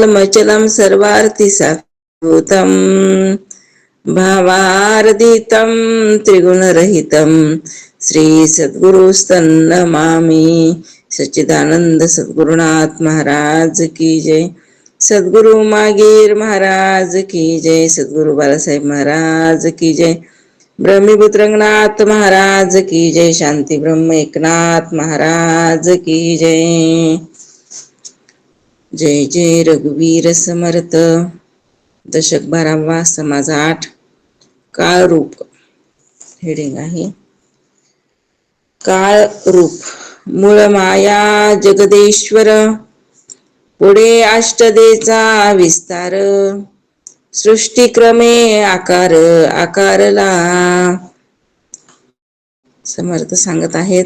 मचलम सर्वार्थी साभूतम भावार्दितं त्रिगुणरहितं श्री सद्गुरु नमामि। सच्चिदानंद सद्गुरुनाथ महाराज की जय। सद्गुरु मागीर महाराज की जय। सद्गुरु बाळासाहेब महाराज की जय। ब्रह्मीभूत रंगनाथ महाराज की जय। शांती ब्रह्म एकनाथ महाराज की जय। जय जय रघुवीर समर्थ। दशक 12वा समाज 8 काळ रूप। हेडिंग आहे काळ रूप। मूळ माया जगदेश्वर पुढे अष्टदेचा विस्तार सृष्टीक्रमे आकार आकारला। समर्थ सांगत आहेत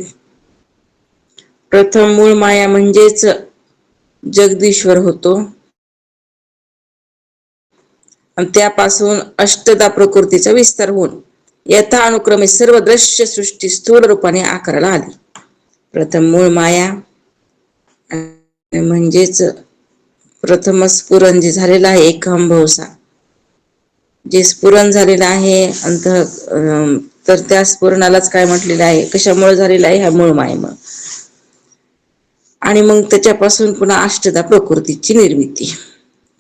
प्रथम मूळ माया म्हणजेच जगदीश्वर होतो आणि त्यापासून अष्टदा प्रकृतीचा विस्तार होऊन यथा अनुक्रमे सर्व दृश्य सृष्टी स्थूल रूपाने आकाराला आली। प्रथम मूळ माया म्हणजेच प्रथम स्फुरण जे झालेला आहे एकंभवसा जे स्फुरण झालेलं आहे अंत तर त्या स्फुरणालाच काय म्हटलेलं आहे कशामुळे झालेलं आहे ह्या मूळ मायेमुळे। आणि मग त्याच्यापासून पुन्हा अष्टदा प्रकृतीची निर्मिती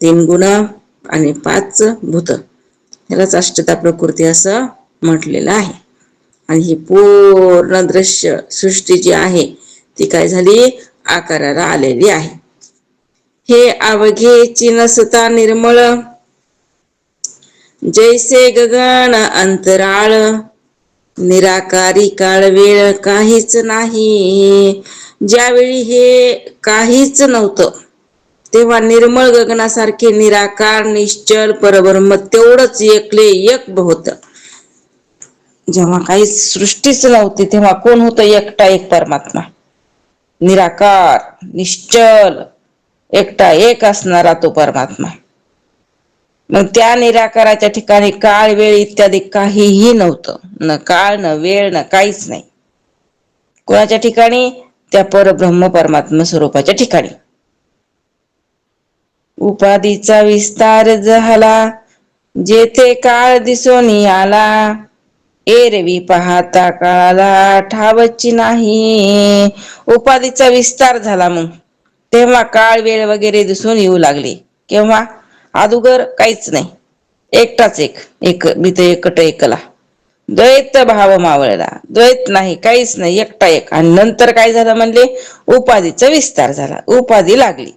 3 गुण आणि 5 भूत यालाच अष्टदा प्रकृती असं म्हटलेलं आहे। आणि ही पूर्ण दृश्य सृष्टी जी आहे ती काय झाली आकाराला आलेली आहे। हे अवघेची नसता निर्मळ जैसे गगन अंतराळ निराकारी काळ वेळ काहीच नाही। ज्यावेळी हे काहीच नव्हतं तेव्हा निर्मळ गगनासारखे निराकार निश्चल परब्रह्म तेवढंच एकले एक होतं। जेव्हा काही सृष्टीच नव्हती तेव्हा कोण होतं एकटा एक परमात्मा निराकार निश्चल एकटा एक असणारा तो परमात्मा। मग त्या निराकाराच्या ठिकाणी काळ वेळ इत्यादी काहीही नव्हतं न काळ न वेळ न काहीच नाही। कोणाच्या ठिकाणी त्या परब्रह्म परमात्मा स्वरूपाच्या ठिकाणी उपाधीचा विस्तार झाला जेथे काळ दिसून आला एरवी पाहता काळाला ठावची नाही। उपाधीचा विस्तार झाला मग तेव्हा काळ वेळ वगैरे दिसून येऊ लागले। केव्हा अगोदर काहीच नाही एकटाच एक भीत एकट एकला द्वैत भाव मावळला द्वैत नाही काहीच नाही एकटा एक। आणि नंतर काय झालं म्हणले उपाधीचा विस्तार झाला उपाधी लागली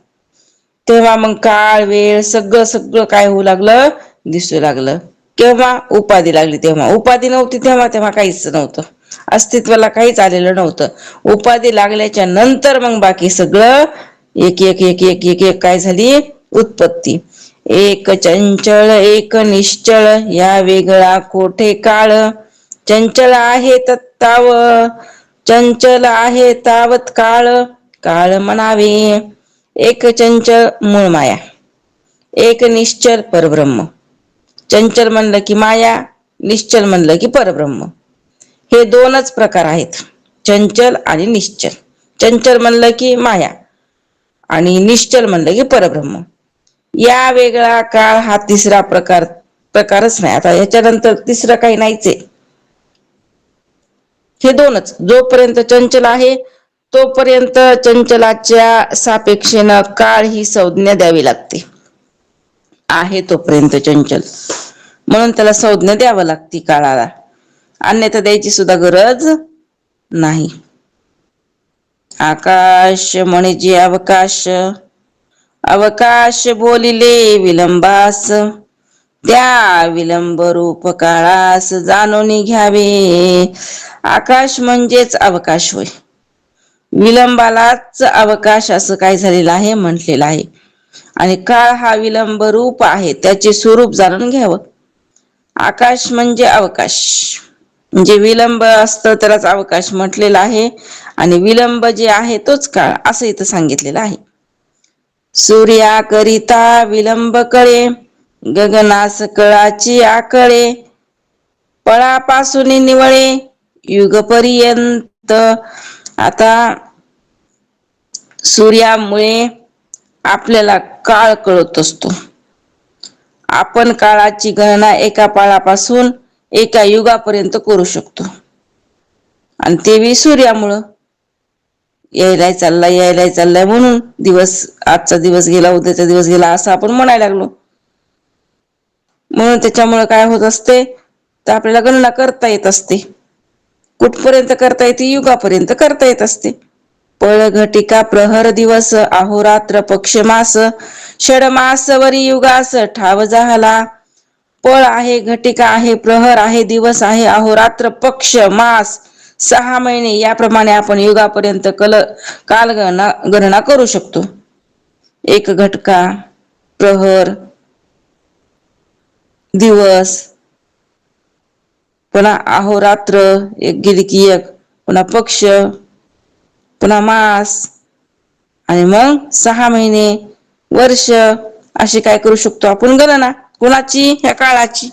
तेव्हा मग काळ वेळ सगळं सगळं काय होऊ लागलं दिसू लागलं। केव्हा उपाधी लागली तेव्हा उपाधी नव्हती तेव्हा काहीच नव्हतं अस्तित्वाला काहीच आलेलं नव्हतं। उपाधी लागल्याच्या नंतर मग बाकी सगळं एक एक एक एक एक एक काय झाली उत्पत्ती। एक चंचल एक निश्चळ या वेगळा कोठे काळ चंचल आहे तत्ताव चंचल आहे तावत काळ काळ म्हणावे। एक चंचल मूळ माया एक निश्चल परब्रह्म। चंचल म्हणलं की माया निश्चल म्हणलं की परब्रह्म हे दोनच प्रकार आहेत चंचल आणि निश्चल। चंचल म्हणलं की माया आणि निश्चल म्हणलं की परब्रह्म। या वेगळा काळ हा तिसरा प्रकारच नाही। आता याच्यानंतर तिसरं काही नाहीच आहे हे दोनच। जोपर्यंत चंचल आहे तोपर्यंत चंचलाच्या सापेक्षेनं काळ ही संज्ञा द्यावी लागते आहे तोपर्यंत चंचल म्हणून त्याला संज्ञा द्यावी लागते काळाला अन्यथा द्यायची सुद्धा गरज नाही। आकाश म्हणजे अवकाश अवकाश बोलिले विलंबास त्या विलंब रूप काळास जाणून घ्यावे। आकाश म्हणजेच अवकाश होय विलंबालाच अवकाश असं काय झालेलं आहे म्हटलेलं आहे। आणि काळ हा विलंब रूप आहे त्याचे स्वरूप जाणून घ्यावं। आकाश म्हणजे अवकाश म्हणजे विलंब असतं त्यालाच अवकाश म्हटलेला आहे आणि विलंब जे आहे तोच काळ असं इथं सांगितलेलं आहे। सूर्याकरिता विलंब कळे गगनास कळाची आकळे पळापासून निवळे युगपर्यंत। आता सूर्यामुळे आपल्याला काळ कळत असतो. आपण काळाची गणना एका पाळापासून एका युगापर्यंत करू शकतो. आणि ते सूर्यामुळं यायलाय म्हणून आजचा दिवस गेला, उद्याचा दिवस गेला असं आपण म्हणायला लागलो. म्हणून त्याच्यामुळे काय होत असते, तर आपल्याला गणना करता येत असते. कुठपर्यंत करता येते, युगापर्यंत करता येत असते. पळ घटिका प्रहर दिवस अहोरात्र पक्षमास षडमास वरी युगास ठाव झाला. पळ आहे, घटिका आहे, प्रहर आहे, दिवस आहे, अहोरात्र, पक्ष, मास, 6 महिने याप्रमाणे आपण युगापर्यंत कालगणना करू शकतो. एक घटका, प्रहर, दिवस, पुन्हा अहोरात्र एक गेली की एक, पुन्हा पक्ष, पुन्हा मास, आणि मग 6 महिने, वर्ष, अशी काय करू शकतो आपण गणना. कुणाची? ह्या काळाची.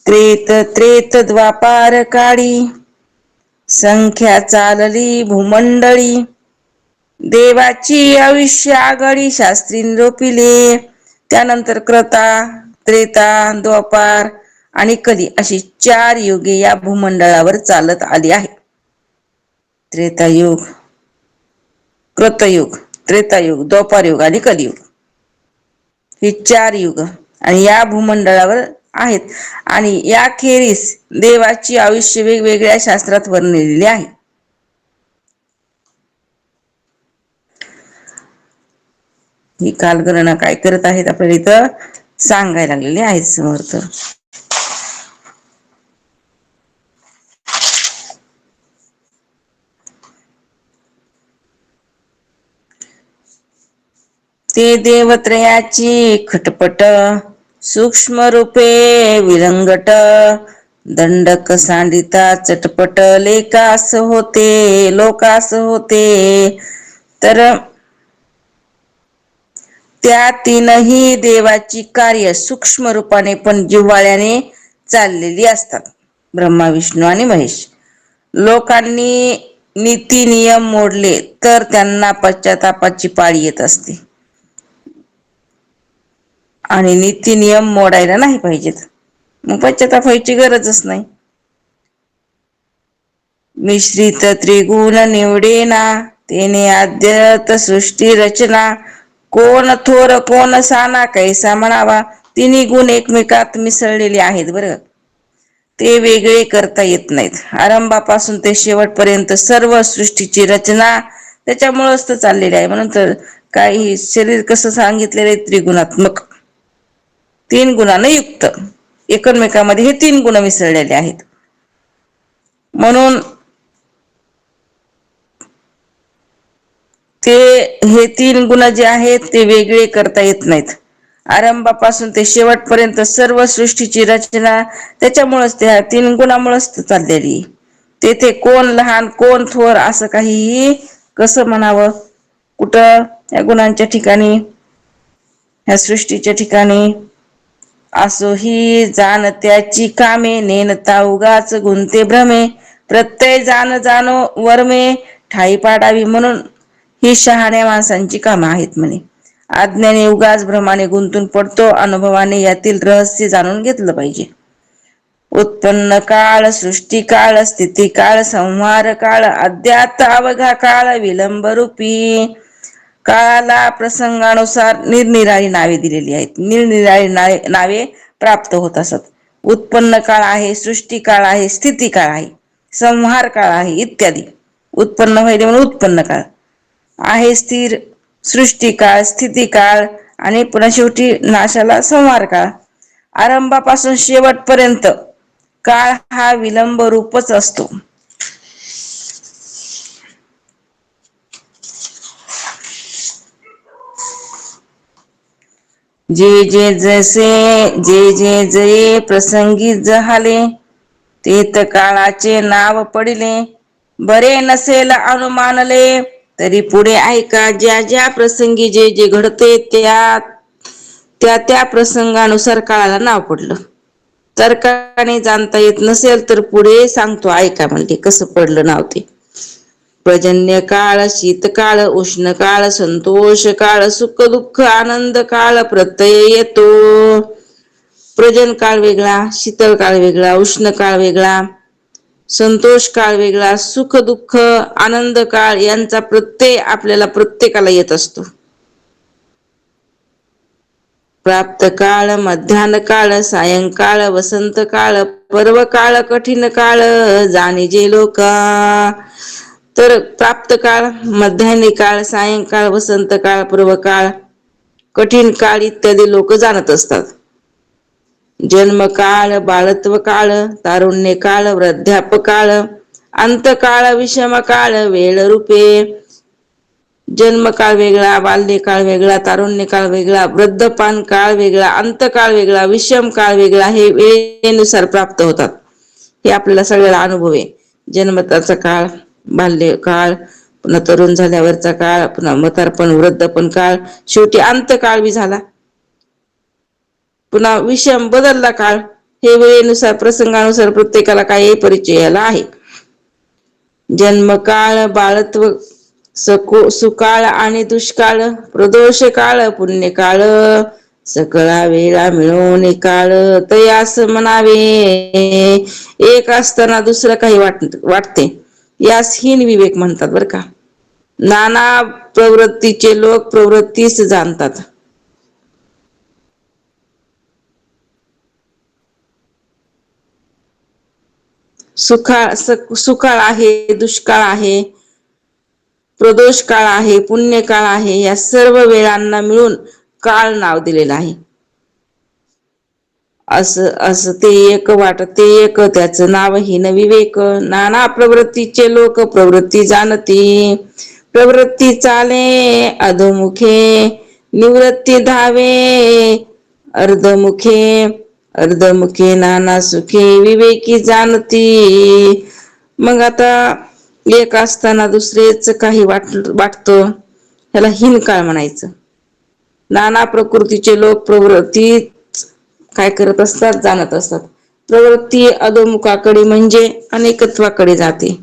त्रेत द्वापार काळी संख्या चालली भूमंडळी. देवाची आयुष्य आघाडी शास्त्रीन रोपिले. त्यानंतर त्रेता, द्वापार आणि कली अशी 4 युगे या भूमंडळावर चालत आली आहे. त्रेतायुग, कृतयुग, त्रेतायुग, द्वापारयुग आणि कलियुग ही 4 युग आणि या भूमंडळावर आहेत. आणि याखेरीस देवाची आयुष्य वेगवेगळ्या शास्त्रात वर्णिलेली आहे. ही कालगणना काय करत आहेत आपल्याला इथं सांगायला लागलेले आहेत समर्थ. ते देवत्रयाची खटपट सूक्ष्म रूपे विरंगट. दंडक सांडिता चटपट लोकास होते. तर त्या तीनही देवाची कार्य सूक्ष्म रूपाने पण जिव्हाळ्याने चाललेली असतात. ब्रह्मा, विष्णू आणि महेश. लोकांनी नीती नियम मोडले तर त्यांना पश्चातापाची पाळी येत असते. आणि नीती नियम मोडायला नाही पाहिजेत, मग पश्चाताप व्हायची गरजच नाही. मिश्रित त्रिगुण निवडेना तेने आद्यत सृष्टी रचना. कोण थोर कोण साना कैसा म्हणावा. तिन्ही गुण एकमेकात मिसळलेले आहेत बरं. ते वेगळे करता येत नाहीत. आरंभापासून ते शेवटपर्यंत सर्व सृष्टीची रचना त्याच्यामुळेच तर चाललेले आहे. म्हणून तर काही शरीर कसं सांगितलेलं आहे, त्रिगुणात्मक, 3 गुणांनी युक्त. एकमेकांमध्ये हे 3 गुण मिसळलेले आहेत. म्हणून हे 3 गुण जे आहेत ते वेगळे करता येत नाहीत. आरंभापासून ते शेवटपर्यंत सर्व सृष्टीची रचना त्याच्यामुळेच, त्या 3 गुणामुळेच चाललेली. तेथे कोण लहान कोण थोर असं काहीही कसं म्हणावं. कुठं या गुणांच्या ठिकाणी, ह्या सृष्टीच्या ठिकाणी. असो ही जाणत्याची कामे नेनता उगाच गुंते भ्रमे. प्रत्यय जाणो वर्मे ठाई पाडावी. म्हणून ही शहाण्या माणसांची कामं आहेत म्हणे. अज्ञानी उगाच भ्रमाने गुंतून पडतो. अनुभवाने यातील रहस्य जाणून घेतलं पाहिजे. उत्पन्न काळ, सृष्टी काळ, स्थिती काळ, संहार काळ, अध्यात्म अवघा काळ, विलंब रूपी. काळाला प्रसंगानुसार निरनिराळी नावे दिलेली आहेत. निरनिराळी नावे प्राप्त होत असत. उत्पन्न काळ आहे, सृष्टी काळ आहे, स्थिती काळ आहे, संहार काळ आहे इत्यादी. उत्पन्न व्हायले म्हणून उत्पन्न काळ आहे, स्थिर सृष्टी काळ, स्थिती काळ आणि पुन्हा शेवटी नाशाला संहार काळ. आरंभापासून शेवटपर्यंत काळ हा विलंब रूपच असतो. जे जे प्रसंगी जहाले तेत काळाचे नाव पडिले. बरे नसेल अनुमानले तरी पुढे ऐका. ज्या ज्या प्रसंगी जे जे घडते त्या प्रसंगानुसार काळाला नाव पडलं. तर्काने जाणता येत नसेल तर पुढे सांगतो ऐका, म्हणजे कसं पडलं नाव ते. पर्जन्य काळ, शीतकाळ, उष्ण काळ, संतोष काळ, सुख दुःख आनंद काळ प्रत्यय येतो. पर्जन्य काळ वेगळा, शीतल काळ वेगळा, उष्ण काळ वेगळा, संतोष काळ वेगळा, सुख दुःख आनंद काळ यांचा प्रत्यय आपल्याला प्रत्येकाला येत असतो. प्राप्त काळ, मध्यान्ह काळ, सायंकाळ, वसंत काळ, पर्व काळ, कठीण काळ जाणीजे लोका. तर प्राप्त काळ, मध्यान्ह काळ, सायंकाळ, वसंत काळ, पर्व काळ, कठीण काळ इत्यादी लोक जाणत असतात. जन्मकाळ, बाळत्व काळ, तारुण्य काळ, वृद्धापकाळ, अंतकाळ, विषम काळ, वेळ रूपे. जन्मकाळ वेगळा, बाल्यकाळ वेगळा, तारुण्य काळ वेगळा, वृद्धपान काळ वेगळा, अंतकाळ वेगळा, विषम काळ वेगळा, हे वेळेनुसार प्राप्त होतात. हे आपल्याला सगळ्याला अनुभव आहे. जन्मताचा काळ, बाल्यकाळ, पुन्हा तरुण झाल्यावरचा काळ, पुन्हा म्हातारपण, वृद्धपण काळ, शेवटी अंतकाळ बी झाला. पुन्हा विषम बदलला काळ. हे वेळेनुसार प्रसंगानुसार प्रत्येकाला काही परिचयाला आहे. जन्मकाळ, बाळत्व, सुकाळ आणि दुष्काळ, प्रदोष काळ, पुण्यकाळ, सकळा वेळा मिळून काळ तयास म्हणावे. एक असताना दुसरं काही वाटते, यास हीन विवेक म्हणतात बर का. नाना प्रवृत्तीचे लोक प्रवृत्तीस जाणतात. सुकाळ आहे, दुष्काळ आहे, प्रदोष काळ आहे, पुण्य काळ आहे, या सर्व वेळांना मिळून काळ नाव दिलेलं आहे. असं ते एक वाटते एक, त्याचं नाव हीन विवेक. नाना प्रवृत्तीचे लोक प्रवृत्ती जाणती, प्रवृत्ती चाले अधोमुखे, निवृत्ती धावे अर्धमुखे, अर्धमुखे नाना सुखे विवेकी जाणती. मग आता एक असताना दुसरेच काही वाटतं, ह्याला हीन काळ म्हणायचं. नाना प्रकृतीचे लोक प्रवृत्ती काय करत असतात, जाणत असतात. प्रवृत्ती अधोमुखाकडे म्हणजे अनेकत्वाकडे जाते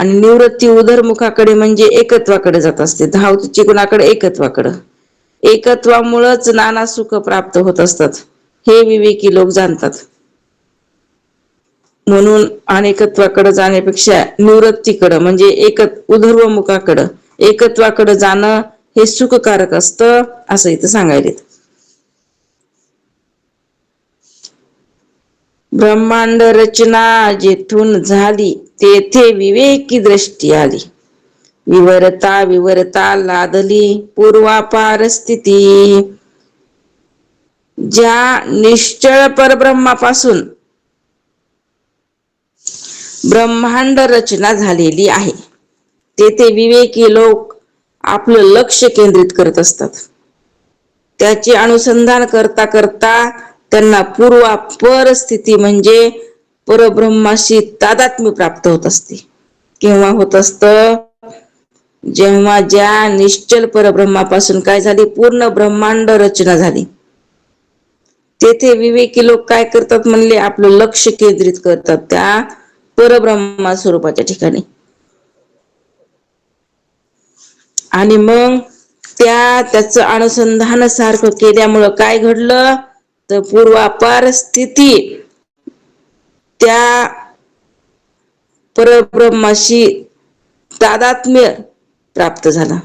आणि निवृत्ती उधरमुखाकडे म्हणजे एकत्वाकडे जात असते. धावतीची कुणाकडे, एकत्वाकडे. एकत्वामुळेच नाना सुख प्राप्त होत असतात, हे विवेकी लोक जाणतात. म्हणून अनेकत्वाकडे जाण्यापेक्षा निवृत्तीकडे म्हणजे उधर्वमुखाकडे, एकत्वाकडे जाणं हे सुखकारक असतं, असं इथं सांगायला. ब्रह्मांड रचना जेथून झाली, तेथे विवेकी दृष्टी आली. विवरता विवरता लादली पूर्वापार स्थिती. ज्या निश्चळ परब्रह्मापासून ब्रह्मांड रचना झालेली आहे, तेथे विवेकी लोक आपलं लक्ष केंद्रित करत असतात. त्याचे अनुसंधान करता करता त्यांना पूर्वापर स्थिती म्हणजे परब्रह्माशी तादात्म्य प्राप्त होत असते. केव्हा होत असत, जेव्हा ज्या निश्चल परब्रह्मापासून काय झाली, पूर्ण ब्रह्मांड रचना झाली, तेथे विवेकी लोक काय करतात म्हणले, आपलं लक्ष केंद्रित करतात त्या परब्रह्मा स्वरूपाच्या ठिकाणी. आणि मग त्याचं अनुसंधान सारखं केल्यामुळं काय घडलं, तर पूर्वापार स्थिती त्या परब्रह्माशी तादात्म्य प्राप्त झाला.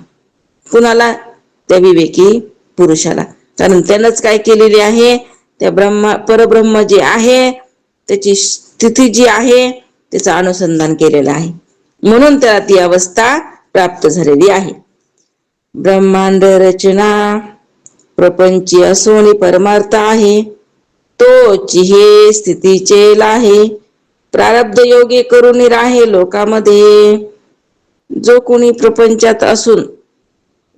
कुणाला, त्या विवेकी पुरुषाला. कारण त्यानंच काय केलेली आहे, त्या परब्रह्म जे आहे त्याची स्थिती जी आहे त्याचं अनुसंधान केलेलं आहे, म्हणून त्याला ती अवस्था प्राप्त झालेली आहे. ब्रह्मांड रचना प्रपंची असोनी परमार्थ आहे, तोच हे स्थितीचे लाहे. प्रारब्ध योगे करून राहे लोकांमध्ये. जो कोणी प्रपंचात असून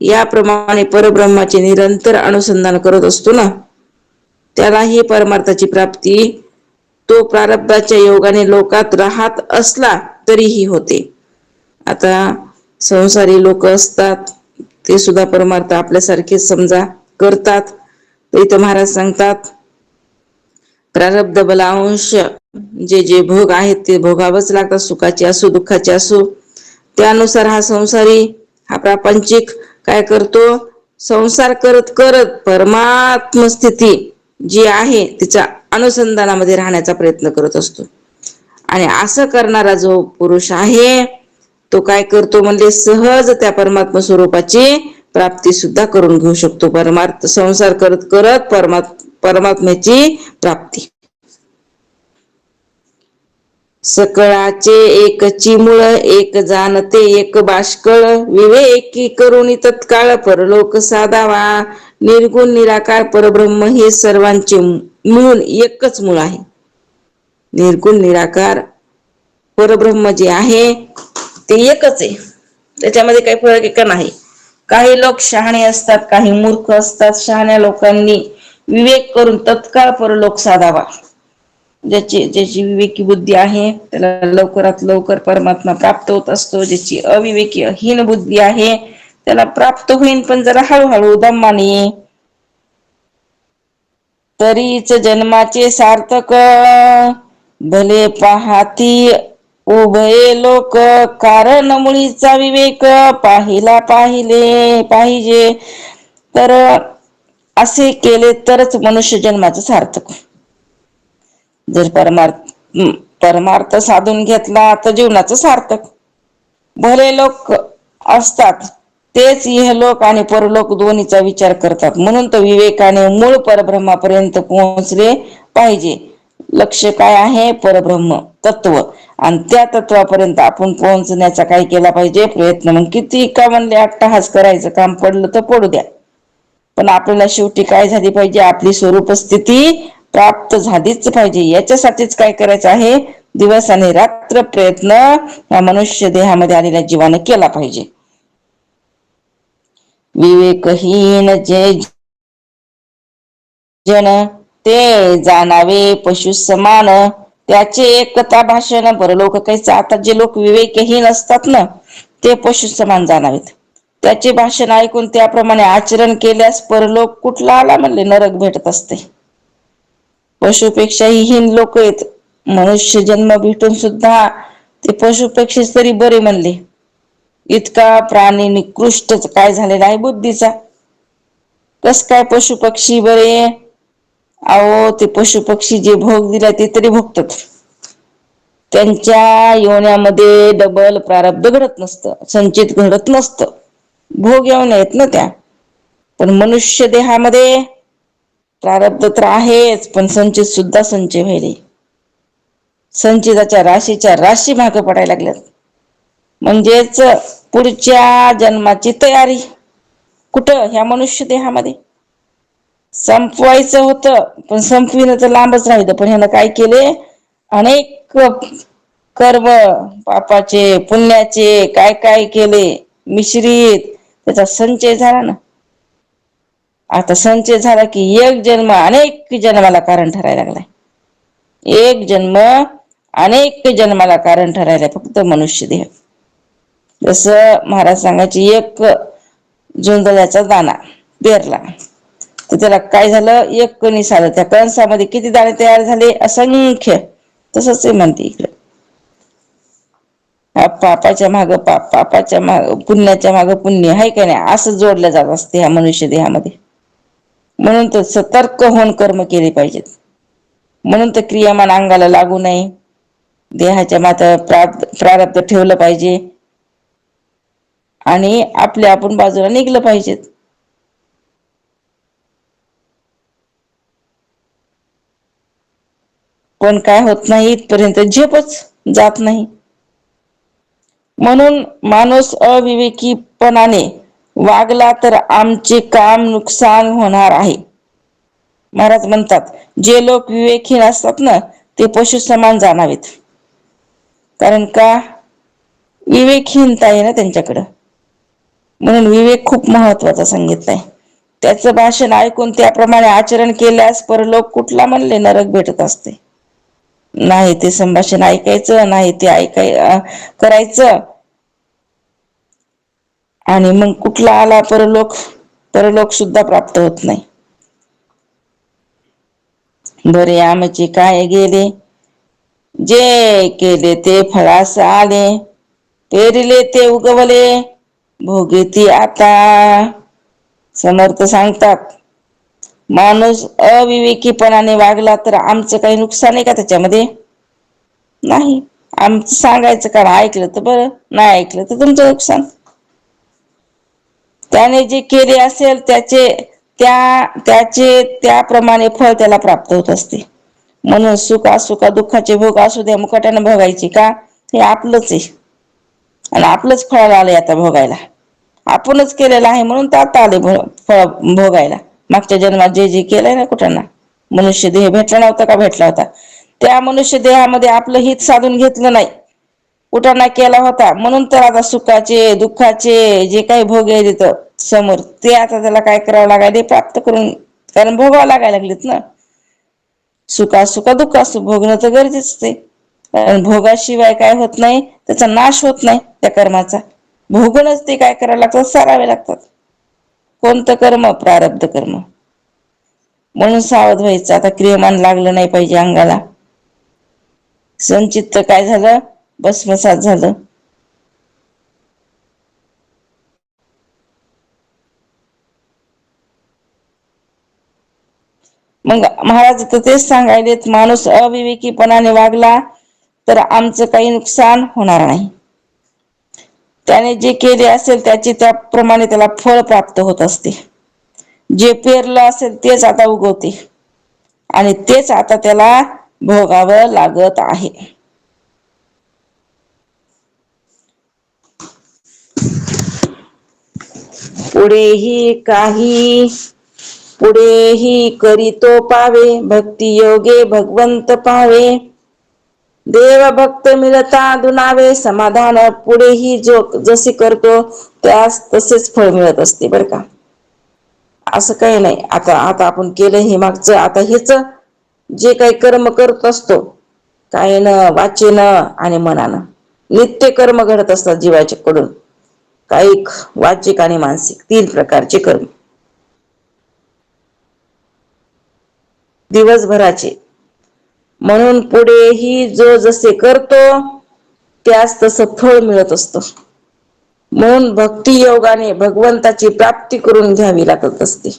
याप्रमाणे परब्रह्माचे निरंतर अनुसंधान करत असतो ना, त्याला ही परमार्थाची प्राप्ती तो प्रारब्धाच्या योगाने लोकात राहत असला तरीही होते. आता संसारी लोक असतात, ते सुद्धा परमार्थ आपल्यासारखेच समजा करतात. तर इथं महाराज सांगतात, प्रारब्ध बलांश जे जे भोग आहेत ते भोगावंच लागतात, सुखाचे असो दुःखाचे असो. त्यानुसार हा संसारी, हा प्रापंचिक काय करतो, संसार करत करत परमात्म स्थिती जी आहे तिच्या अनुसंधानामध्ये राहण्याचा प्रयत्न करत असतो. आणि असं करणारा जो पुरुष आहे तो काय करतो म्हणजे सहज त्या परमात्मा स्वरूपाची प्राप्ती सुद्धा करून घेऊ शकतो. परमार्थ संसार करत करत परमात्म्याची प्राप्ती. सकळाचे एकची मूळ, एक जाणते एक बाष्कळ, विवेकी करुणी तत्काळ परलोक साधावा. निर्गुण निराकार परब्रह्म हे सर्वांचे मिळून एकच मूळ आहे. निर्गुण निराकार परब्रह्म जे आहे ते एकच आहे, त्याच्यामध्ये काही फरक आहे का नाही. काही लोक शहाणे असतात, काही मूर्ख असतात. शहाण्या लोकांनी विवेक करून तत्काळ परलोक साधावा. ज्याची विवेकी बुद्धी आहे त्याला लवकरात लवकर परमात्मा प्राप्त होत असतो. ज्याची अविवेकी हीन बुद्धी आहे त्याला प्राप्त होईल, पण जरा हळूहळू दमाने. तरीच जन्माचे सार्थक भले पाहाती उभये लोक, कारण मुळीचा विवेक पाहिजे. तर असे केले तरच मनुष्य जन्माचे सार्थक. जर परमार्थ साधून घेतला तर जीवनाचं सार्थक. भले लोक असतात तेच इहलोक आणि परलोक दोन्हीचा विचार करतात, म्हणून तर विवेकाने मूळ परब्रह्मापर्यंत पोहोचले पाहिजे. लक्ष काय आहे, परब्रह्म तत्व, आणि त्या तत्वापर्यंत आपण पोहोचण्याचा काय केला पाहिजे, प्रयत्न. मग किती का म्हणले अट्टाहास करायचं काम पडलं तर पडू द्या, पण आपल्याला शेवटी काय झाली पाहिजे, आपली स्वरूप स्थिती प्राप्त झालीच पाहिजे. याच्यासाठीच काय करायचं आहे, दिवस आणि रात्र प्रयत्न या मनुष्य देहामध्ये आलेल्या जीवाने केला पाहिजे. विवेकहीन जे जन ते जाणावे पशु समान, त्याचे एकता भाषण परलोक कैसा. आता जे लोक विवेकहीन असतात ना ते पशु समान जाणावेत. त्याचे भाषण ऐकून त्याप्रमाणे आचरण केल्यास परलोक कुठला आला म्हणले, नरक भेटत असते. पशुपेक्षाही हीन लोक आहेत. मनुष्य जन्म भेटून सुद्धा ते पशुपेक्षा तरी बरे म्हणले. इतका प्राणी निकृष्ट काय झालेला आहे बुद्धीचा. कस काय पशु पक्षी बरे, अहो ते पशु पक्षी जे भोग दिला ते तरी भोगतात. त्यांच्या योन्यामध्ये डबल प्रारब्ध घडत नसतं, संचित घडत नसतं. भोग येऊन आहेत ना त्या. पण मनुष्य देहामध्ये प्रारब्ध तर आहेच, पण संचित सुद्धा संचय व्हायले. संचिताच्या राशीच्या राशी मागे पडायला लागल्यात. म्हणजेच पुढच्या जन्माची तयारी कुठं, ह्या मनुष्य देहामध्ये. संपवायचं होतं पण संपविणं तर लांबच राहिलं, पण ह्यानं काय केले, अनेक कर्म पापाचे पुण्याचे काय काय केले मिश्रित, त्याचा संचय झाला ना. आता संचय झाला की एक जन्म अनेक जन्माला कारण ठरायला लागलाय. एक जन्म अनेक जन्माला कारण ठरायला फक्त मनुष्य देह. जस महाराज सांगायचे, एक जोंधळ्याचा दाणा पेरला तर त्याला काय झालं, एक कणीस आलं. त्या कणसामध्ये किती दाणे तयार झाले, असंख्य. तसंच आहे म्हणते इकडे, पापाच्या माग पाप, पापाच्या माग पुण्याच्या माग पुण्य, आहे का नाही, असं जोडलं जात असते ह्या मनुष्य देहामध्ये. म्हणून तर सतर्क होऊन कर्म केले पाहिजेत. म्हणून तर क्रियामान अंगाला लागू नये, देहाच्या मात्र प्रारब्ध ठेवलं पाहिजे आणि आपल्या आपण बाजूला निघलं पाहिजेत. पण काय होत नाही, इथपर्यंत झेपच जात नाही. म्हणून माणूस अविवेकीपणाने वागला तर आमचे काम नुकसान होणार आहे. महाराज म्हणतात, जे लोक विवेकहीन असतात ना ते पशु समान जाणावेत. कारण का, विवेकहीनता आहे ना त्यांच्याकडं. म्हणून विवेक खूप महत्वाचा सांगितलाय. त्याचं भाषण ऐकून त्याप्रमाणे आचरण केल्यास परलोक कुठला म्हणले, नरक भेटत असते. नाही ते संभाषण ऐकायचं, नाही ते करायचं, आणि मग कुठला आला परलोक, परलोक सुद्धा प्राप्त होत नाही. बरे आमचे काय गेले, जे केले ते फळास आले. पेरिले ते उगवले भोगीती आता. समर्थ सांगतात माणूस अविवेकीपणाने वागला तर आमचं काही नुकसान आहे का त्याच्यामध्ये? नाही. आमचं सांगायचं कारण ऐकलं तर बरं, नाही ऐकलं तर तुमचं नुकसान. त्याने जे केले असेल त्याचे त्याप्रमाणे फळ त्याला प्राप्त होत असते. म्हणून सुखा दुःखाचे भोग असू द्या मुकाट्याने भोगायचे का? हे आपलंच आहे आणि आपलंच फळ आलंय आता भोगायला. आपणच केलेलं आहे म्हणून तर आता आले फळ भोगायला. मागच्या जन्मात जे जे केलंय ना कुठ्यांना मनुष्य देह भेटला नव्हता का? भेटला होता. त्या मनुष्य देहामध्ये आपलं हित साधून घेतलं नाही, कुठाना केला होता म्हणून तर आता सुखाचे दुःखाचे जे काही भोग आहे तिथं समोर ते आता त्याला काय करावं लागायले? प्राप्त करून, कारण भोगावं लागायला लागलेत ना. सुखा दुःखा भोगणं तर गरजेच आहे. कारण भोगाशिवाय काय होत नाही, त्याचा नाश होत नाही त्या कर्माचा. भोगूनच ते काय करावे लागतात? सारावे लागतात. कोणतं कर्म? प्रारब्ध कर्म. म्हणून सावध व्हायचं, आता क्रियमान लागलं नाही पाहिजे अंगाला. संचित काय झालं? भस्मसात झालं. मग महाराज तर तेच सांगायलेत, माणूस अविवेकीपणाने वागला तर आमचं काही नुकसान होणार नाही. त्याने जे केले असेल त्याचे त्याप्रमाणे त्याला फळ प्राप्त होत असते. जे पेरलं असेल तेच आता उगवते आणि तेच आता त्याला भोगावं लागत आहे. पुढेही काही पुढेही करीतो पावे, भक्ती योगे भगवंत पावे. देव भक्त मिळता दुनावे, समाधान पुढेही जो जसे करतो त्यास तसेच फळ मिळत असते बरं का. असं काही नाही. आता आपण केलं हे मागचं, आता हेच जे काही कर्म करत असतो कायेनं वाचेनं आणि मनानं नित्य कर्म घडत असतात जीवाचे कडून, कायिक वाचिक आणि मानसिक 3 प्रकारचे कर्म दिवसभराचे. म्हणून पुढेही जो जसे करतो त्यास तसं फळ मिळत असतं. म्हणून भक्ती योगाने भगवंताची प्राप्ती करून घ्यावी लागत असते.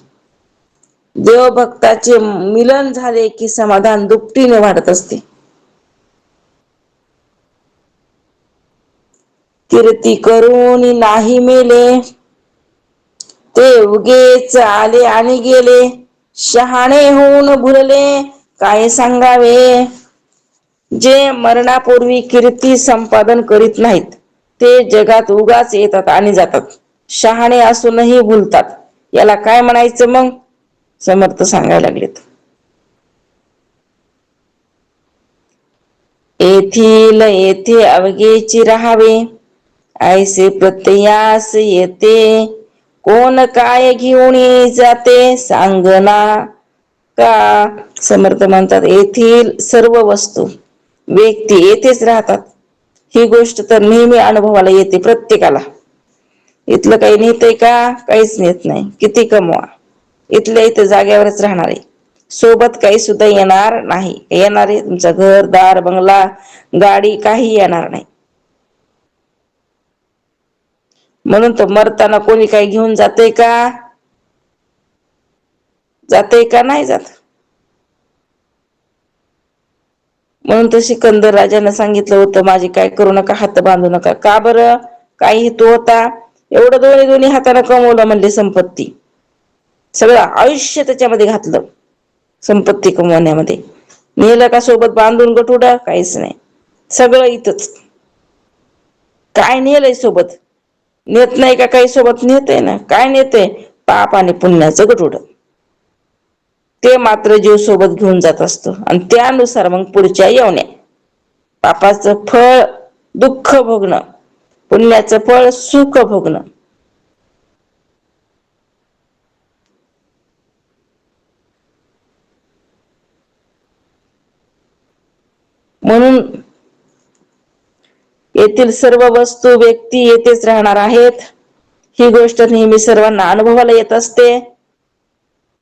देवभक्ताचे मिलन झाले की समाधान दुपटीने वाढत असते. कीर्ती करून नाही मेले, ते उगेच आले आणि गेले. शहाणे होऊन भुलले काय सांगावे. जे मरणापूर्वी कीर्ती संपादन करीत नाहीत ते जगात उगाच येतात आणि जातात. शहाणे असूनही भुलतात. याला काय म्हणायचं मग? समर्थ सांगायला लागलेत. येथील येथे अवघेची राहावे, ऐसे प्रत्ययास येते. कोण काय घेऊन जाते सांगना का. समर्थ म्हणतात येथील सर्व वस्तू व्यक्ती येथेच राहतात. ही गोष्ट तर नेहमी अनुभवाला येते प्रत्येकाला. इथलं काही नेतय का? काहीच नेत नाही. किती कमवा, इथल्या इथं जाग्यावरच राहणार आहे. सोबत काही सुद्धा येणार नाही. येणार आहे तुमचं घर दार बंगला गाडी काही येणार नाही. म्हणून तर मरताना कोणी काही घेऊन जाते का? जाते का? नाही जात. म्हणून तर सिकंदर राजाने सांगितलं होतं माझे काय करू नका, हात बांधू नका. का बरं? काही हेतू होता? एवढं दोन्ही हाताने कमवलं म्हणजे संपत्ती, सगळं आयुष्य त्याच्यामध्ये घातलं संपत्ती कमवण्यामध्ये. नेलं का सोबत बांधून गठुडं? काहीच नाही. सगळं इथंच. काय नेलंय सोबत? नेत नाही का काही सोबत? नेतय ना. काय नेतय? पाप आणि पुण्याचं गठुडं. ते मात्र जीव सोबत घेऊन जात असतो आणि त्यानुसार मग पुढच्या येवण्या. पापाचं फळ दुःख भोगणं, पुण्याचं फळ सुख भोगणं. म्हणून येथील सर्व वस्तू व्यक्ती येथेच राहणार आहेत. ही गोष्ट नेहमी सर्वांना अनुभवाला येत असते.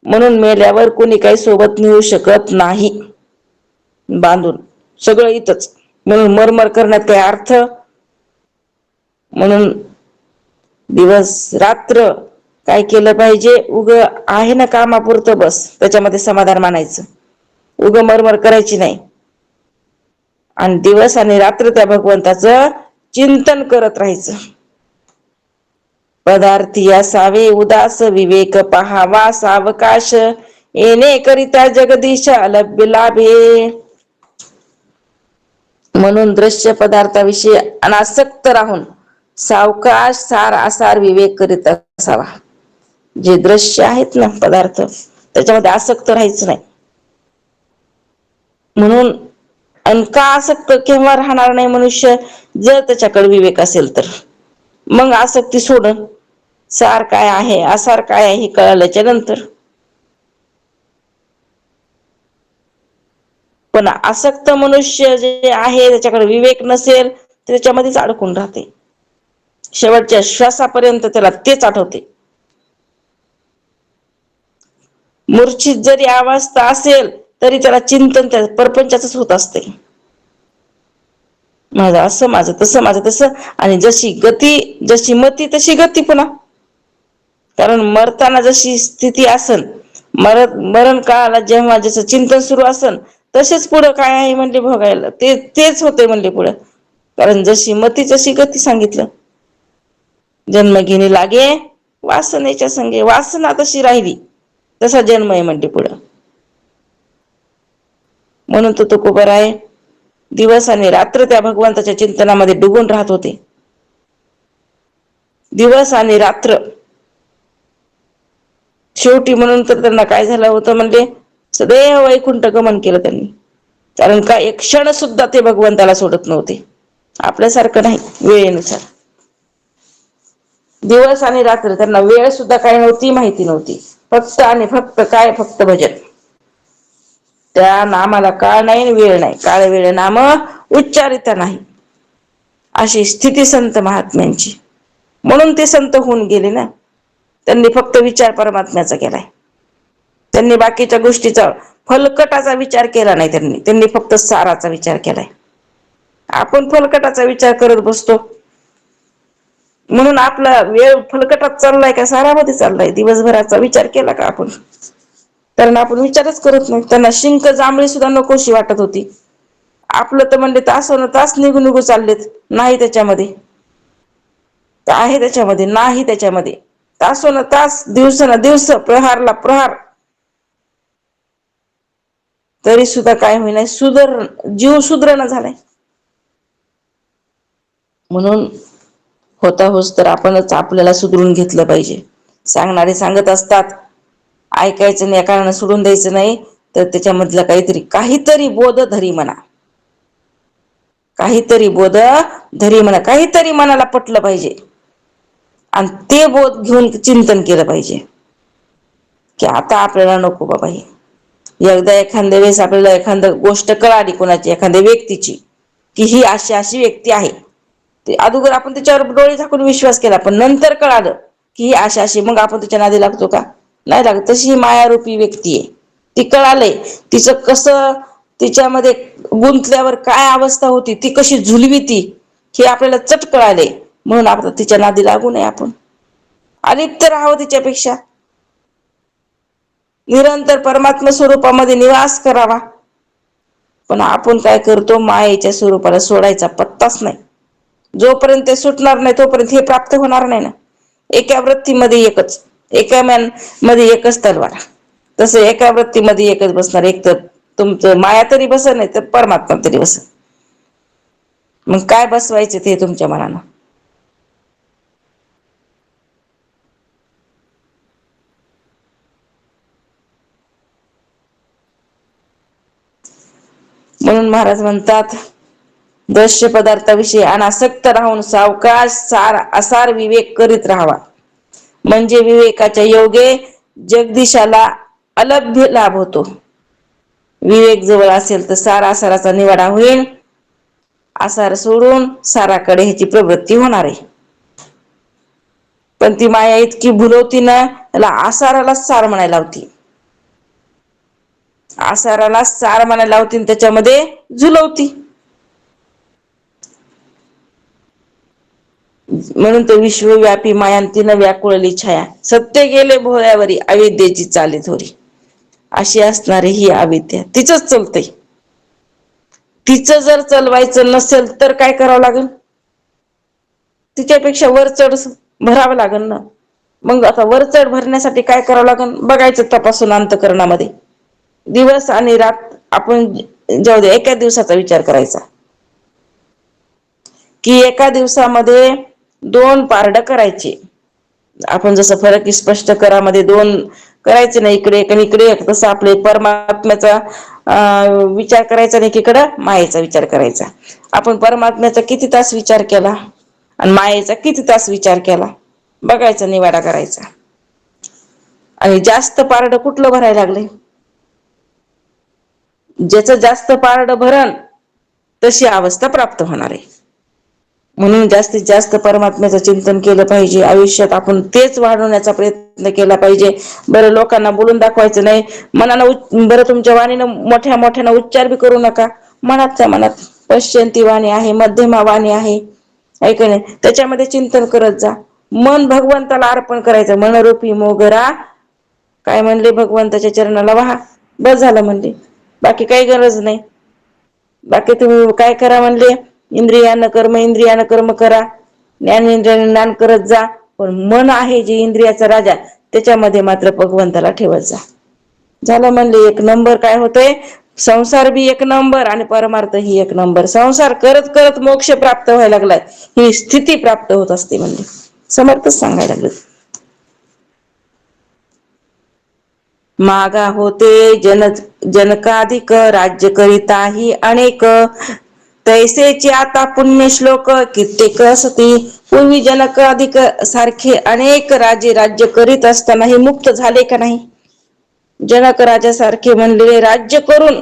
म्हणून मेल्यावर कोणी काही सोबत नेऊ शकत नाही बांधून, सगळं इथंच. म्हणून मरमर करण्यात काही अर्थ म्हणून दिवस रात्र काय केलं पाहिजे, उग आहे ना कामापुरतं बस त्याच्यामध्ये समाधान मानायचं, उग मरमर करायची नाही. आणि दिवस आणि रात्र त्या भगवंताचं चिंतन करत राहायचं. पदार्थी असावे उदास विवेक पहावा सावकाश, येणे करिता जगदीश अलभ्य लाभे. म्हणून दृश्य पदार्थाविषयी अनासक्त राहून सावकाश सार आसार विवेक करीत असावा. जे दृश्य आहेत ना पदार्थ त्याच्यामध्ये आसक्त राहायचं नाही. म्हणून अन का आसक्त केव्हा राहणार नाही मनुष्य, जर त्याच्याकडे विवेक असेल तर. मग आसक्ती सोडून सार काय आहे आसार काय आहे हे कळाल्याच्या नंतर. पण आसक्त मनुष्य जे आहे त्याच्याकडे विवेक नसेल त्याच्यामध्येच अडकून राहते. शेवटच्या श्वासापर्यंत त्याला तेच आठवते. मूर्छित जरी अवस्था असेल तरी त्याला चिंतन त्या परपंचाच होत असते. माझं असं माझं तसं माझं तसं, आणि जशी गती जशी मती तशी गती पुन्हा. कारण मरताना जशी स्थिती असल, मरण काळाला जेव्हा ज्याचं चिंतन सुरू असल तसेच पुढं काय आहे म्हणले भोगायला तेच होते म्हणले पुढं. कारण जशी मती तशी गती सांगितलं. जन्म घेणे लागे वासनेच्या संगे, वासना तशी राहिली तसा जन्म आहे म्हणते पुढं. म्हणून तो तुकोबराय दिवस आणि रात्र त्या भगवंताच्या चिंतनामध्ये डुबून राहत होते. दिवस आणि रात्र. शेवटी म्हणून तर त्यांना काय झालं होतं म्हणजे सदैव वैकुंठ गमन केलं त्यांनी. कारण का एक क्षण सुद्धा ते भगवंताला सोडत नव्हते. आपल्यासारखं नाही वेळेनुसार. दिवस आणि रात्र त्यांना वेळ सुद्धा काय नव्हती माहिती नव्हती. फक्त आणि फक्त काय फक्त भजन. त्या नामाला काळ नाही वेळ नाही. काळ वेळ नाम उच्चारिता नाही. अशी स्थिती संत महात्म्यांची. म्हणून ते संत होऊन गेले ना. त्यांनी फक्त विचार परमात्म्याचा केलाय. त्यांनी बाकीच्या गोष्टीचा फलकटाचा विचार केला नाही. त्यांनी फक्त साराचा विचार केलाय. आपण फलकटाचा विचार करत बसतो. म्हणून आपला वेळ फलकटात चाललाय का सारामध्ये चाललाय. दिवसभराचा विचार केला का आपण. कारण आपण विचारच करत नाही. त्यांना शिंक जांभळी सुद्धा नकोशी वाटत होती. आपलं तर म्हणले तासन तास निघून निघू चाललेत. नाही त्याच्यामध्ये आहे त्याच्यामध्ये नाही त्याच्यामध्ये तासोन तास दिवसान दिवस प्रहारला प्रहार, तरी सुद्धा काय होईना जीव सुधरणा झालाय. म्हणून होता होस तर आपणच आपल्याला सुधरून घेतलं पाहिजे. सांगणारे सांगत असतात ऐकायचं नाही एकानं सोडून द्यायचं नाही. तर त्याच्यामधलं काहीतरी बोध धरी म्हणा. काहीतरी बोध धरी म्हणा. काहीतरी मनाला पटलं पाहिजे. आणि ते बोध घेऊन चिंतन केलं पाहिजे की आता आपल्याला नको बाबा हे. एकदा एखाद्या वेळेस आपल्याला एखादी गोष्ट कळाली कोणाची एखाद्या व्यक्तीची की ही अशी अशी व्यक्ती आहे. ते अगोदर आपण त्याच्यावर डोळे झाकून विश्वास केला. पण नंतर कळालं की ही अशी अशी, मग आपण त्याच्या नादी लागतो का. नाही लागत. तशी ही मायारूपी व्यक्ती आहे. ती कळालंय तिचं कसं तिच्यामध्ये गुंतल्यावर काय अवस्था होती, ती कशी झुलवी ती हे आपल्याला चट कळाले. म्हणून आपण तिच्या नादी लागू नये. आपण अलिप्त राहावं तिच्यापेक्षा. निरंतर परमात्मा स्वरूपामध्ये निवास करावा. पण आपण काय करतो मायेच्या स्वरूपाला सोडायचा पत्ताच नाही. जोपर्यंत ते सुटणार नाही तोपर्यंत हे प्राप्त होणार नाही ना. एका वृत्तीमध्ये एकच, एका मध्ये एकच तलवार. तसं एका वृत्तीमध्ये एकच बसणार. एक तर तुमचं माया तरी बसल नाही तर परमात्मा तरी बसल. मग काय बसवायचं ते तुमच्या मनानं. म्हणून महाराज म्हणतात दृश्य पदार्थाविषयी अनासक्त राहून सावकाश सार असार विवेक करीत राहावा. म्हणजे विवेकाच्या योगे जगदीशाला अलभ्य लाभ होतो. विवेक जवळ असेल तर सार आसाराचा निवाडा होईल. आसार सोडून साराकडे ह्याची प्रवृत्ती होणार आहे. पण ती माया इतकी भुलवती ना त्याला आसारालाच सार म्हणायला लावती. आसाराला सार म्हणायला लावती त्याच्यामध्ये झुलवती. म्हणून तर विश्वव्यापी मायांतीनं व्याकुळली छाया, सत्य गेले भोळ्यावरी अविद्येची चाले थोरी. अशी असणारी ही अविद्या, तिचंच चलतंय. तिचं जर चलवायचं नसेल तर काय करावं लागेल? तिच्यापेक्षा वर चढ भरावं लागेल ना. मग आता वरचढ भरण्यासाठी काय करावं लागेल? बघायचं तपासून अंतःकरणामध्ये. दिवस आणि रात आपण जाऊ दे, एका दिवसाचा विचार करायचा की एका दिवसामध्ये 2 पारड करायची. आपण जसं फरक स्पष्ट करामध्ये 2 करायचे ना, इकडे एक आणि इकडे एक, तसं आपले परमात्म्याचा विचार करायचा आणि एकीकडं मायेचा विचार करायचा. आपण परमात्म्याचा किती तास विचार केला आणि मायेचा किती तास विचार केला, बघायचा, निवाडा करायचा. आणि जास्त पारड कुठलं भरायला लागले? ज्याचं जास्त पारड भरण तशी अवस्था प्राप्त होणार आहे. म्हणून जास्तीत जास्त परमात्म्याचं चिंतन केलं पाहिजे. आयुष्यात आपण तेच वाढवण्याचा प्रयत्न केला पाहिजे. बरं, लोकांना बोलून दाखवायचं नाही, मनानं बरं तुमच्या वाणीनं मोठ्या मोठ्यानं उच्चार बी करू नका. मनातल्या मनात पश्चंती वाणी आहे, मध्यमा वाणी आहे, ऐक नाही, त्याच्यामध्ये चिंतन करत जा. मन भगवंताला अर्पण करायचं. मनरूपी मोगरा काय म्हणले? भगवंताच्या चरणाला वाहा, बस झालं म्हणले. बाकी काही गरज नाही. बाकी तुम्ही काय करा म्हणले? इंद्रियानं कर्म, इंद्रियानं कर्म करा, ज्ञानेंद्रियानं ज्ञान करत जा, पण मन आहे जे इंद्रियाचा राजा, त्याच्यामध्ये मात्र भगवंताला ठेवत जा. झालं म्हणले. 1 नंबर काय होतंय? संसार बी 1 नंबर आणि परमार्थ ही 1 नंबर. संसार करत करत मोक्ष प्राप्त व्हायला लागलाय, ही स्थिती प्राप्त होत असते म्हणले. समर्थच सांगायला लागले. मागा होते जनकाधिक, राज्य करिताही अनेक, तैसेची आता पुण्य श्लोक कित्येक सती. पूर्वी जनकाधिक सारखे अनेक राजे राज्य करीत असतानाही मुक्त झाले का नाही? जनक राजासारखे म्हणलेले राज्य करून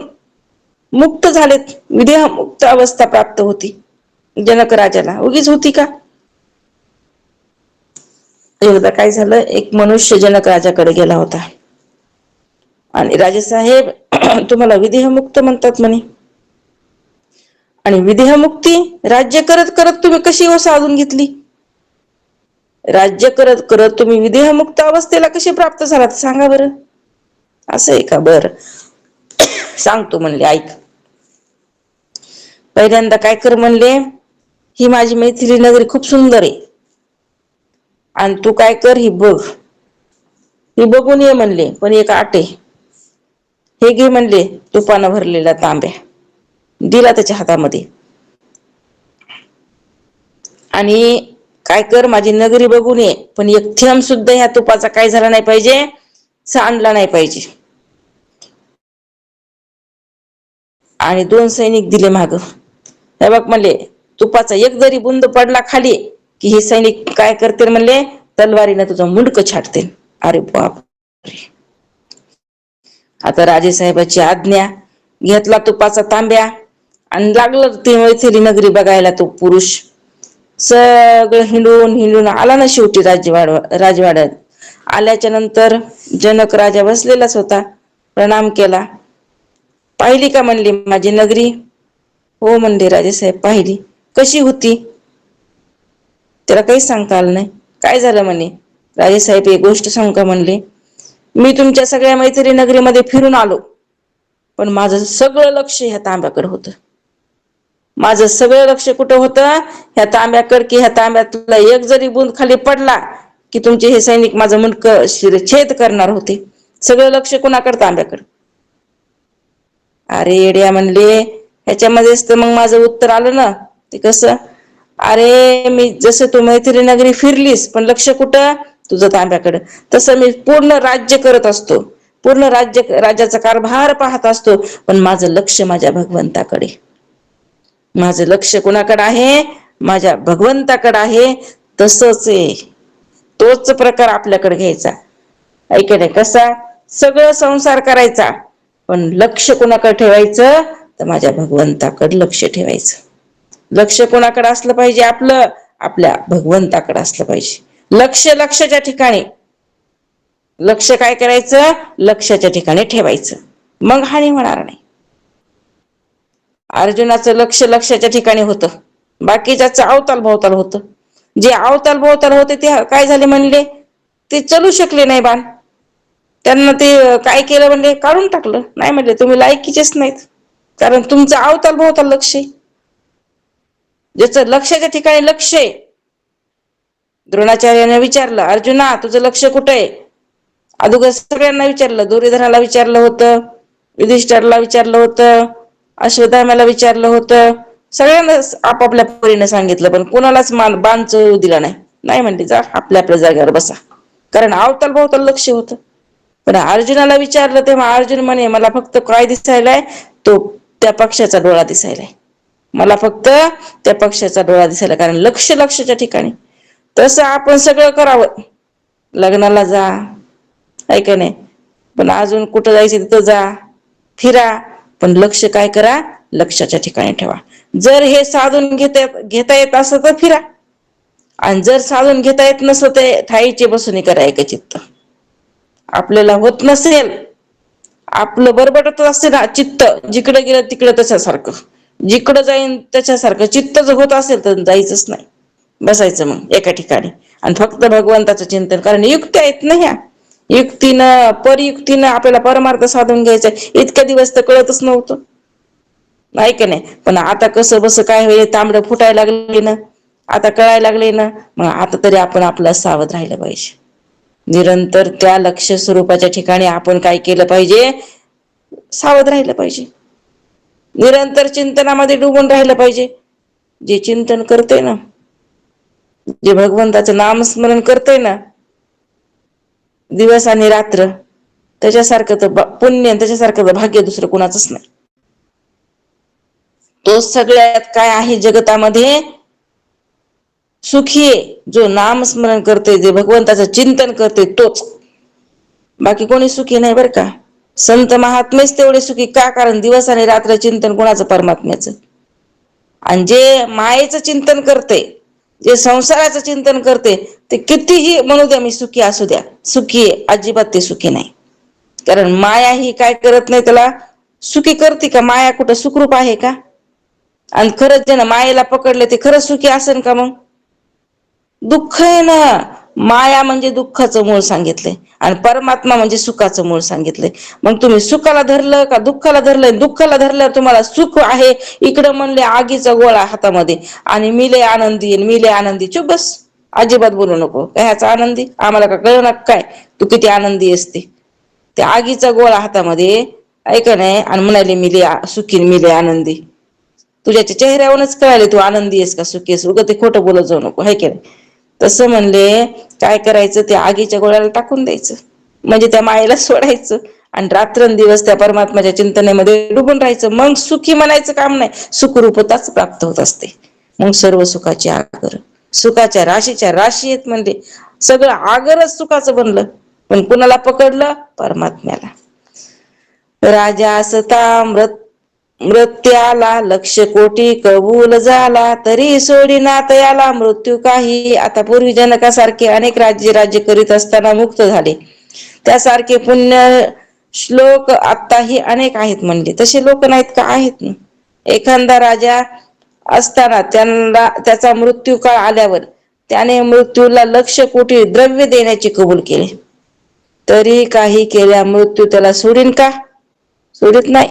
मुक्त झालेत, विदेह मुक्त अवस्था प्राप्त होती जनक राजाला. उगीच होती का? एकदा काय झालं, एक मनुष्य जनक राजाकडे गेला होता आणि राजेसाहेब, तुम्हाला विदेहमुक्त म्हणतात म्हणे, आणि विदेहमुक्ती राज्य करत करत तुम्ही कशी हो साधून घेतली? राज्य करत करत तुम्ही विदेहमुक्त अवस्थेला कशी प्राप्त झालात सांगा बरं? असं आहे का? बरं सांगतो म्हणले, ऐक. पहिल्यांदा काय कर म्हणले, ही माझी मैथिली नगरी खूप सुंदर आहे आणि तू काय कर, ही बघ, ही बघून ये म्हणले. पण एक अट आहे. हे घे म्हणले तुपानं भरलेला तांब्या, दिला त्याच्या हातामध्ये, आणि काय कर, माझी नगरी बघून ये, पण एक थेंब सुद्धा ह्या तुपाचा काय झाला नाही पाहिजे, सांडला नाही पाहिजे. आणि 2 सैनिक दिले माग. हे बघ म्हणले, तुपाचा एक जरी बुंद पडला खाली की हे सैनिक काय करतील म्हणले, तलवारीनं तुझं मुंडक छाटतील. अरे बाप! आता राजेसाहेबाची आज्ञा, घेतला तुपाचा तांब्या आणि लागलं ती मैथिली नगरी बघायला. तो पुरुष सगळं हिंडून हिंडून आला ना शेवटी राजवाड्यात. आल्याच्या नंतर जनक राजा बसलेलाच होता. प्रणाम केला. पाहिली का म्हणली माझी नगरी? हो म्हणले राजेसाहेब, पाहिली. कशी होती? त्याला काहीच सांगता आलं नाही. काय झालं म्हणे? राजेसाहेब, एक गोष्ट सांगू का म्हणले, मी तुमच्या सगळ्या मैत्री नगरीमध्ये फिरून आलो, पण माझं सगळं लक्ष ह्या तांब्याकडे होतं. माझं सगळं लक्ष कुठं होतं? ह्या तांब्याकडे, की ह्या तांब्यातला एक जरी बुंद खाली पडला की तुमचे हे सैनिक माझं मुंडकं शिरछेद करणार होते. सगळं लक्ष कुणाकडे? तांब्याकडे. अरे येड्या म्हणले, ह्याच्यामध्येच तर मग माझं उत्तर आलं ना. ते कसं? अरे मी जसं तू मैत्री नगरी फिरलीस पण लक्ष कुठं? तुझं तांब्याकडं. तसं मी पूर्ण राज्य करत असतो, पूर्ण राज्याचा कारभार पाहत असतो, पण माझं लक्ष माझ्या भगवंताकडे. माझं लक्ष कुणाकडे आहे? माझ्या भगवंताकडे आहे. तसंच आहे, तोच प्रकार आपल्याकडे घ्यायचा. ऐकणे कसा? सगळं संसार करायचा, पण लक्ष कोणाकडे ठेवायचं? तर माझ्या भगवंताकडे लक्ष ठेवायचं. लक्ष कोणाकडे असलं पाहिजे? आपलं आपल्या भगवंताकडे असलं पाहिजे. लक्ष लक्षाच्या ठिकाणी. लक्ष काय करायचं? लक्षाच्या ठिकाणी ठेवायचं, मग हानी होणार नाही. अर्जुनाचं लक्ष लक्षाच्या ठिकाणी होतं, बाकीच्याचं अवताल भोवताल होतं. जे अवताल भोवताल होते ते काय झाले म्हणले, ते चलू शकले नाही बाण. त्यांना ते काय केलं म्हणले, काढून टाकलं. नाही म्हणले तुम्ही लायकीचेच नाहीत. कारण तुमचं अवताल भोवताल लक्ष आहे. ज्याचं लक्षाच्या ठिकाणी लक्ष आहे. द्रोणाचार्याने विचारलं, अर्जुना तुझं लक्ष कुठं आहे? अगोदर सगळ्यांना विचारलं, दुर्योधनाला विचारलं होतं, युधिष्ठरला विचारलं होतं, अश्वत्थाम्याला विचारलं होतं. सगळ्यांना आपापल्या परीने सांगितलं, पण कोणालाच बाण चढू दिला नाही. नाही म्हणते जा आपल्या आपल्या जागेवर बसा. कारण अवताल भोवताल लक्ष होतं. पण अर्जुनाला विचारलं तेव्हा अर्जुन म्हणे, मला फक्त काय दिसायलाय, तो त्या पक्षाचा डोळा दिसायलाय. मला फक्त त्या पक्षाचा डोळा दिसायला. कारण लक्ष लक्षच्या ठिकाणी. तसं आपण सगळं करावं. लग्नाला जा, आहे का नाही, पण अजून कुठं जायचं तिथं जा, फिरा, पण लक्ष काय करा, लक्षाच्या ठिकाणी ठेवा. जर हे साधून घेता येत असं तर फिरा, आणि जर साधून घेता येत नसतं ते ठाईचे बसून करा एकचित्त. आपल्याला होत नसेल, आपलं बरबटत असते ना चित्त, जिकडे गेलं तिकडे तशासारखं, जिकडं जाईन त्याच्यासारखं चित्त जर होत असेल तर जायचंच नाही, बसायचं मग एका ठिकाणी आणि फक्त भगवंताचं चिंतन. कारण युक्त्या आहेत ना ह्या, युक्तीनं परयुक्तीनं आपल्याला परमार्थ साधून घ्यायचं. इतक्या दिवस तर कळतच नव्हतं, नाही का नाही. पण आता कसं बस काय होईल, तांबडं फुटायला लागले ना, आता कळायला लागले ना, मग आता तरी आपण आपलं सावध राहिलं पाहिजे. निरंतर त्या लक्ष स्वरूपाच्या ठिकाणी आपण काय केलं पाहिजे, सावध राहिलं पाहिजे. निरंतर चिंतनामध्ये डुबून राहिलं पाहिजे. जे चिंतन करते ना, जे भगवंताचं नामस्मरण करते ना दिवस आणि रात्र, त्याच्यासारखं तर पुण्य, त्याच्यासारखं तर भाग्य दुसरं कुणाचंच नाही. तो सगळ्यात काय आहे जगतामध्ये, सुखी आहे जो नामस्मरण करते, जे भगवंताचं चिंतन करते तोच. बाकी कोणी सुखी नाही बरं का. संत महात्मेच तेवढे सुखी का, कारण दिवस आणि रात्र चिंतन कोणाचं, परमात्म्याचं. आणि जे मायेचं चिंतन करते, जे संसाराचं चिंतन करते, ते कितीही म्हणू द्या मी सुखी असू द्या, सुखी आहे अजिबात ते सुखी नाही. कारण माया ही काय करत नाही, त्याला सुखी करते का? माया कुठं सुखरूप आहे का? आणि खरंच जे ना मायेला पकडले ते खरंच सुखी असेल का? मग दुःख आहे ना. माया म्हणजे दुःखाचं मूळ सांगितलंय आणि परमात्मा म्हणजे सुखाचं मूळ सांगितलंय. मग तुम्ही सुखाला धरलं का दुःखाला धरलं? दुःखाला धरल्यावर तुम्हाला सुख आहे, इकडं म्हणले आगीचा गोळा हातामध्ये आणि मिले आनंदी, मिले आनंदी. चुप बस, अजिबात बोलू नको. ह्याचा आनंदी आम्हाला का कळणार काय तू किती आनंदी असते? त्या आगीचा गोळा हातामध्ये, ऐका नाही, आणि म्हणाले मिले सुखी, मिले आनंदी. तुझ्याच्या चेहऱ्यावरूनच कळाले तू आनंदी आहेस का सुखी आहेस. उगाच ते खोटं बोलत जाऊ नको, है की नाही. तसं म्हणले काय करायचं, त्या आगीच्या गोळ्याला टाकून द्यायचं, म्हणजे त्या मायेला सोडायचं आणि रात्रंदिवस त्या परमात्म्याच्या चिंतनेमध्ये डुबून राहायचं. मग सुखी म्हणायचं काम नाही, सुखरूपताच प्राप्त होत असते. मग सर्व सुखाची आगर, सुखाच्या राशीच्या राशी आहेत. म्हणजे सगळं आगरच सुखाचं बनलं. पण कुणाला पकडलं? परमात्म्याला. राजा असता मृत्याला, लक्ष कोटी कबूल झाला, तरी सोडीना तयाला मृत्यू काही. आता पूर्वी जनकासारखे अनेक राज्य करीत असताना मुक्त झाले, त्यासारखे पुण्य श्लोक आताही अनेक आहेत. म्हणले तसे लोक नाहीत का? आहेत ना. एखादा राजा असताना त्याचा मृत्यू काळ आल्यावर त्याने मृत्यूला लक्ष कोटी द्रव्य देण्याचे कबूल केले, तरी काही केल्या मृत्यू त्याला सोडीन का? सोडित नाही.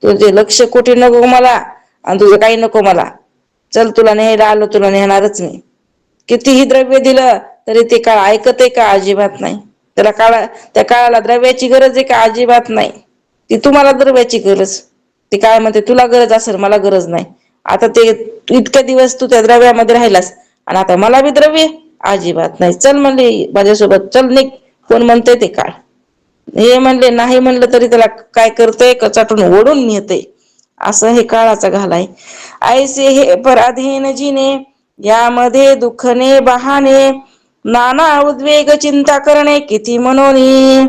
तुझे लक्ष कोटी नको मला आणि तुझं काही नको मला, चल तुला न्यायला आलो, तुला नेणारच नाही. कितीही द्रव्य दिलं तरी ते काळ ऐकते का? अजिबात नाही. त्या काळाला द्रव्याची गरज आहे का? अजिबात नाही. ती तुम्हाला द्रव्याची गरज, ती काय म्हणते तुला गरज असेल, मला गरज नाही. आता ते इतके दिवस तू त्या द्रव्यामध्ये राहिलास आणि आता मला बी द्रव्य? अजिबात नाही. चल म्हणले माझ्यासोबत, चल निघ. कोण म्हणते ते काळ? हे म्हणले नाही म्हणलं तरी त्याला काय करतय, कचाटून ओढून नेतय. असं हे काळाचा घाल आहे. ऐसे हे पराधीन जिने, यामध्ये दुःखने बहाने, नाना उद्वेग चिंता करणे किती मनोनी.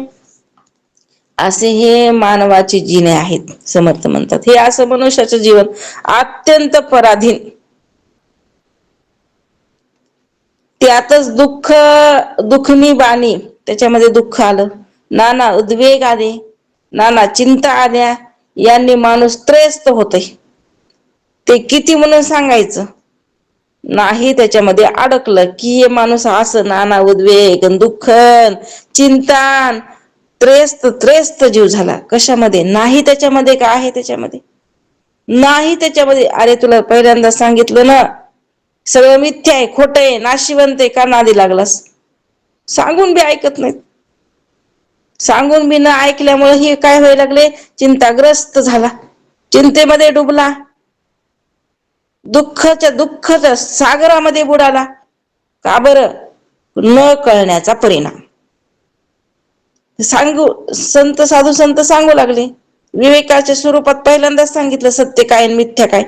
असे हे मानवाचे जिने आहेत. समर्थ म्हणतात हे असं मनुष्याचं जीवन अत्यंत पराधीन, त्यातच दुःखनी बाणी, त्याच्यामध्ये दुःख आलं, नाना उद्वेग आले, नाना चिंता आल्या, यांनी माणूस त्रयस्थ होतोय. ते किती म्हणून सांगायचं. नाही त्याच्यामध्ये अडकलं की हे माणूस असं नाना उद्वेग दुःख चिंतन त्रयस्थ जीव झाला. कशामध्ये? नाही त्याच्यामध्ये. काय आहे त्याच्यामध्ये? नाही त्याच्यामध्ये. अरे तुला पहिल्यांदा सांगितलं ना, सगळं मिथ्या आहे, खोट आहे, नाशिवंत आहे. का नादी लागलास? सांगून बी ऐकत नाहीत. सांगून बी न ऐकल्यामुळे हे काय व्हायला लागले, चिंताग्रस्त झाला, चिंतेमध्ये डुबला, दुःखाच्या सागरामध्ये बुडाला. का बरं? न कळण्याचा परिणाम. संत साधू संत सांगू लागले. विवेकाच्या स्वरूपात पहिल्यांदाच सांगितलं सत्य काय आणि मिथ्या काय.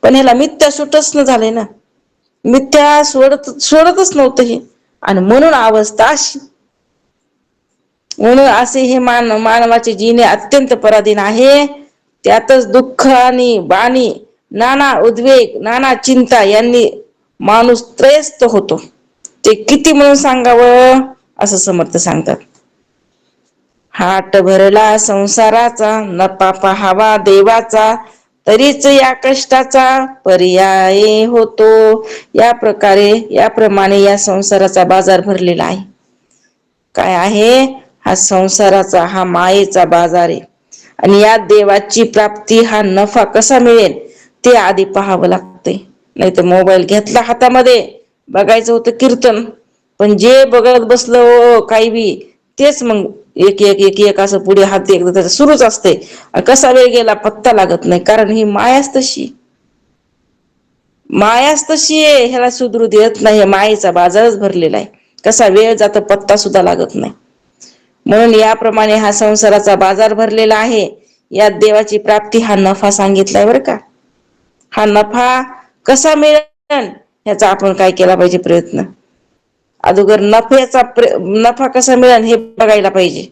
पण ह्याला मिथ्या सुटच न झाले ना, मिथ्या सोडतच नव्हतं हे. आणि म्हणून अवस्था अशी. म्हणून असे हे मानवाचे जीने अत्यंत पराधीन आहे. त्यातच दुःख आणि बाणी, नाना उद्वेग, नाना चिंता यांनी माणूस त्रयस्थ होतो. ते किती म्हणून सांगावं, असं समर्थ सांगतात. हाट भरला संसाराचा, नफा पहावा देवाचा, तरीच या कष्टाचा पर्याय होतो. या प्रकारे याप्रमाणे या संसाराचा बाजार भरलेला आहे. काय आहे? हा संसाराचा, हा मायेचा बाजार आहे. आणि या देवाची प्राप्ती, हा नफा कसा मिळेल ते आधी पाहावं लागते. नाही तर मोबाईल घेतला हातामध्ये, बघायचं होतं कीर्तन, पण जे बघत बसलं काही बी तेच मग एक एक एक एक असं पुढे हात एकदा त्याचं सुरूच असते. कसा वेळ गेला पत्ता लागत नाही. कारण ही मायाच तशी, मायाच तशी आहे. ह्याला सुधरू देत नाही. मायेचा बाजारच भरलेला आहे. कसा वेळ जातो पत्ता सुद्धा लागत नाही. म्हणून याप्रमाणे हा संसाराचा बाजार भरलेला आहे. यात देवाची प्राप्ती हा नफा सांगितलाय बरं का. हा नफा कसा मिळेल ह्याचा आपण काय केला पाहिजे? प्रयत्न. अगोदर नफा कसा मिळेल हे बघायला पाहिजे.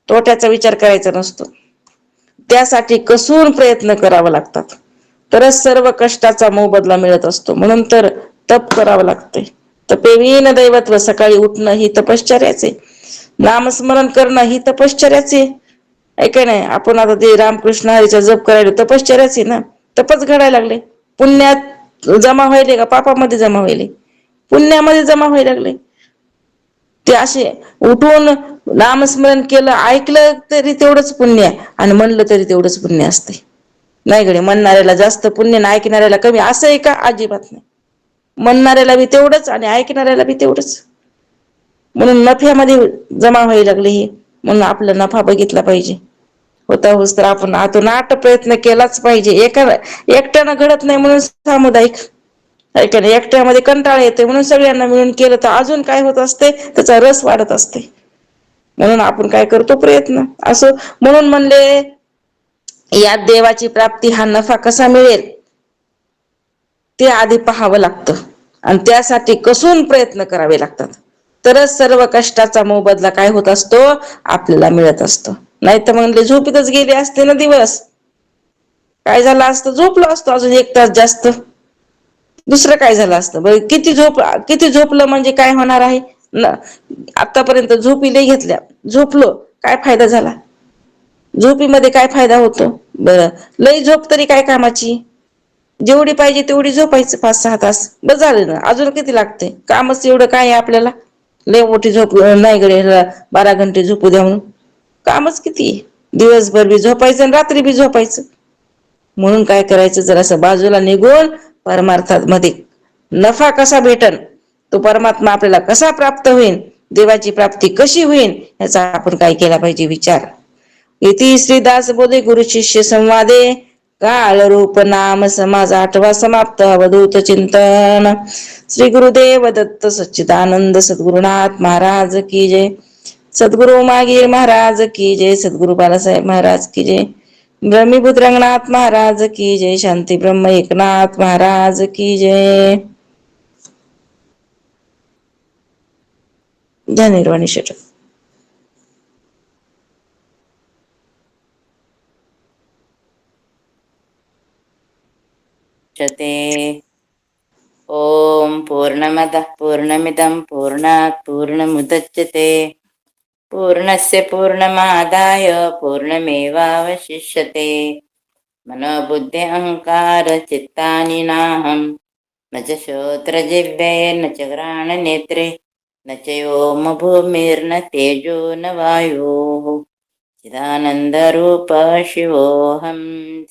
तोट्याचा विचार करायचा नसतो. त्यासाठी कसून प्रयत्न करावे लागतात. तरच सर्व कष्टाचा मोबदला मिळत असतो. म्हणून तर तप करावं लागतंय. तपेवीन दैवत्व. सकाळी उठणं ही तपश्चर्याच आहे. नामस्मरण करणं ही तपश्चर्याच आहे. ऐका नाही, आपण आता ते रामकृष्ण हरीचा जप करायला तपश्चर्याच आहे ना. तपच घडायला लागले. पुण्यात जमा व्हायले का पापामध्ये जमा व्हायले? पुण्यामध्ये जमा व्हायला लागले. ते असे उठून नामस्मरण केलं, ऐकलं तरी तेवढंच पुण्य आहे, आणि म्हणलं तरी तेवढंच पुण्य असते. नाही गडे, म्हणणाऱ्याला जास्त पुण्य आणि ऐकणाऱ्याला कमी, असं आहे का? अजिबात नाही. म्हणणाऱ्याला बी तेवढंच आणि ऐकणाऱ्याला बी तेवढंच. म्हणून नफ्यामध्ये जमा व्हायला लागले हे. म्हणून आपला नफा बघितला पाहिजे. होता होस तर आपण आतोनाट प्रयत्न केलाच पाहिजे. एकट्यानं घडत नाही म्हणून सामुदायिक. ऐकायला एकट्यामध्ये कंटाळा येते म्हणून सगळ्यांना मिळून केलं तर अजून काय होत असते, त्याचा रस वाढत असते. म्हणून आपण काय करतो? प्रयत्न. असं म्हणून म्हणले, यात देवाची प्राप्ती, हा नफा कसा मिळेल ते आधी पाहावं लागतं. आणि त्यासाठी कसून प्रयत्न करावे लागतात. तरच सर्व कष्टाचा मोबदला काय होत असतो? आपल्याला मिळत असतो. नाही तर म्हणले झोपीतच गेले असते ना दिवस. काय झालं असतं? झोपलो असतो अजून 1 तास जास्त. दुसरं काय झालं असतं? किती झोपलं म्हणजे काय होणार आहे? आतापर्यंत झोपी लई घेतल्या, झोपलो, काय फायदा झाला? झोपीमध्ये काय फायदा होतो? बरं, लई झोप तरी काय कामाची? जेवढी पाहिजे तेवढी झोपायचं, 5-6 तास बस झालं ना. अजून किती लागते? कामच एवढं काय आहे आपल्याला? लय मोठी झोप नाही गडे, 12 घंटे झोपू द्या म्हणून. कामच किती आहे? दिवसभर बी झोपायचं आणि रात्री बी झोपायचं. म्हणून काय करायचं? जरासं बाजूला निघून परमार्थात मध्ये नफा कसा भेटन, तो परमात्मा आपल्याला कसा प्राप्त होईल, देवाची प्राप्ती कशी होईल, याचा आपण काय केला पाहिजे? विचार. इति श्रीदास बोधे गुरु शिष्य संवादे काळ रूप नाम समाज 8वा समाप्त. अवधूत चिंतन. श्री गुरुदेव दत्त सच्चिदानंद सद्गुरुनाथ महाराज की जय. सद्गुरु मागीर महाराज की जय. सद्गुरु बालासाहेब महाराज की जय. ब्रह्मीभूत रंगनाथ महाराज की जय. शांती ब्रह्म एकनाथ महाराज की जय. जय निर्वाणी षटक. ओम पूर्णमदः पूर्णमिदं पूर्णात् पूर्णमुदच्यते पूर्णस्य पूर्णमादाय पूर्णमेवावशिष्यते. मनोबुद्धि अहंकार चित्तानि नाहं न च श्रोत्रजिह्वे न च घ्राणनेत्रे न च व्योमभूमिर्न तेजो न वायुः चिदानन्दरूप शिवोऽहं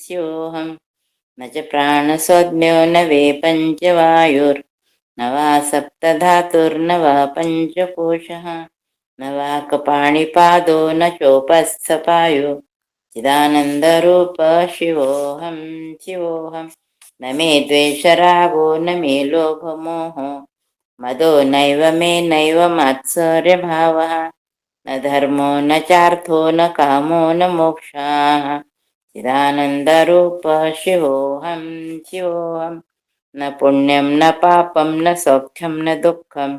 शिवोऽहं न च प्राणसंज्ञो न वे पञ्चवायुर्न वा सप्तधातुर्न वा पञ्चकोशः न वा कपाणिपादो न चोपस्थपायो चिदानन्दरूप शिवोऽहं शिवोऽहं न मे द्वेषरागो न मे लोभमोहो मदो नैव मे नैव मात्सर्यभावः न धर्मो न चार्थो न कामो न मोक्षः चिदानन्दरूप शिवोऽहं शिवोऽहं न पुण्यं न पापं न सौख्यं न दुःखं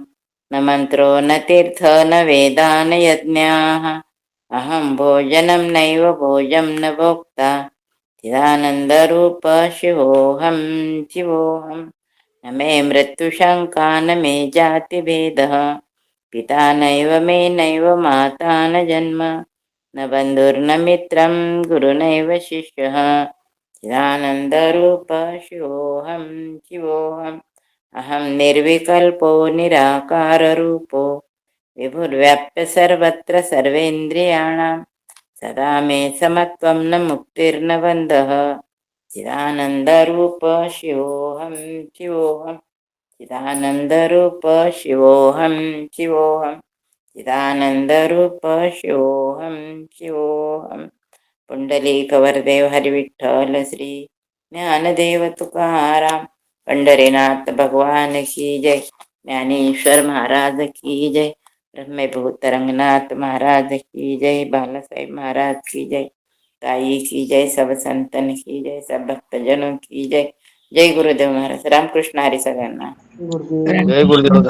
न मन्त्रो न तीर्थ न वेदा न यज्ञाः अहं भोजनं नैव भोजं न भोक्ता चिदानन्दरूप शिवोऽहं शिवोऽहं न मे मृत्युशङ्का न मे जातिभेदः पिता नैव मे नैव माता न जन्म न बन्धुर्न मित्रं गुरुनैव शिष्यः चिदानन्दरूप शिवोऽहं शिवोऽहम् अहं निर्विकल्पो निराकाररूपो विभुर्व्याप्य सर्वत्र सर्वेन्द्रियाणां सदा मे समत्वं न मुक्तिर्न बन्धः चिदानन्दरूप शिवोऽहं शिवोऽहम् चिदानन्दरूप शिवोऽहं शिवोऽहं चिदानन्दरूप शिवोऽहं शिवोऽहं पुंडलीकवरदेव हरिविठ्ठल श्री ज्ञानदेव तुकाराम पंढरीनाथ भगवान की जय ज्ञानेश्वर महाराज की जय ब्रह्मभूत रंगनाथ महाराज की जय बालासाहेब महाराज की जय ताई की जय सब संतन की जय सब भक्तजनों की जय जय गुरुदेव महाराज रामकृष्ण हरी सगळ्यांना जय गुरुदेव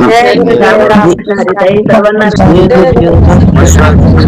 जय जय गुरुदेव रामकृष्ण हरी. जय जय गुरुदेव. गुरुदेव